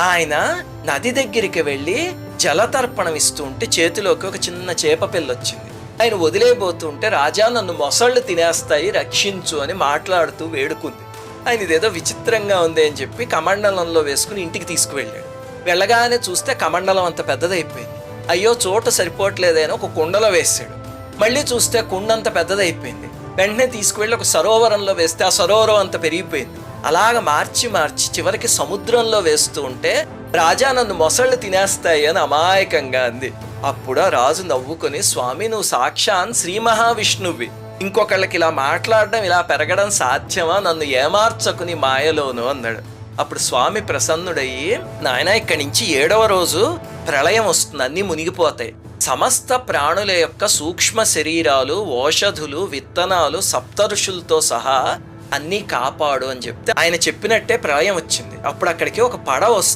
ఆయన నది దగ్గరికి వెళ్ళి జలతర్పణం ఇస్తూ ఉంటే చేతిలోకి ఒక చిన్న చేప పిల్ల వచ్చింది. ఆయన వదిలేయబోతుంటే, రాజా నన్ను మొసళ్ళు తినేస్తాయి, రక్షించు అని మాట్లాడుతూ వేడుకుంది. ఆయన ఇదేదో విచిత్రంగా ఉంది అని చెప్పి కమండలంలో వేసుకుని ఇంటికి తీసుకువెళ్ళాడు. వెళ్ళగానే చూస్తే కమండలం అంత పెద్దదైపోయింది. అయ్యో చోట సరిపోవట్లేదని ఒక కుండలో వేసాడు. మళ్ళీ చూస్తే కుండ అంత పెద్దదైపోయింది. వెంటనే తీసుకువెళ్ళి ఒక సరోవరంలో వేస్తే ఆ సరోవరం అంత పెరిగిపోయింది. అలాగ మార్చి చివరికి సముద్రంలో వేస్తూ ఉంటే, రాజా నన్ను మొసళ్ళు తినేస్తాయి అని అమాయకంగా అంది. అప్పుడు ఆ రాజు నవ్వుకొని, స్వామి నువ్వు సాక్షాన్ శ్రీ మహావిష్ణువి, ఇంకొకళ్ళకి ఇలా మాట్లాడడం ఇలా పెరగడం సాధ్యమా, నన్ను ఏమార్చకుని మాయలోను అన్నాడు. అప్పుడు స్వామి ప్రసన్నుడయ్యి, నాయన ఇక్కడి నుంచి 7వ రోజు ప్రళయం వస్తుంది, అన్నీ మునిగిపోతాయి, సమస్త ప్రాణుల యొక్క సూక్ష్మ శరీరాలు, ఓషధులు, విత్తనాలు, సప్తఋషులతో సహా అన్నీ కాపాడు అని చెప్తే ఆయన చెప్పినట్టే ప్రళయం వచ్చింది. అప్పుడు అక్కడికి ఒక పడవ వస్తుంది.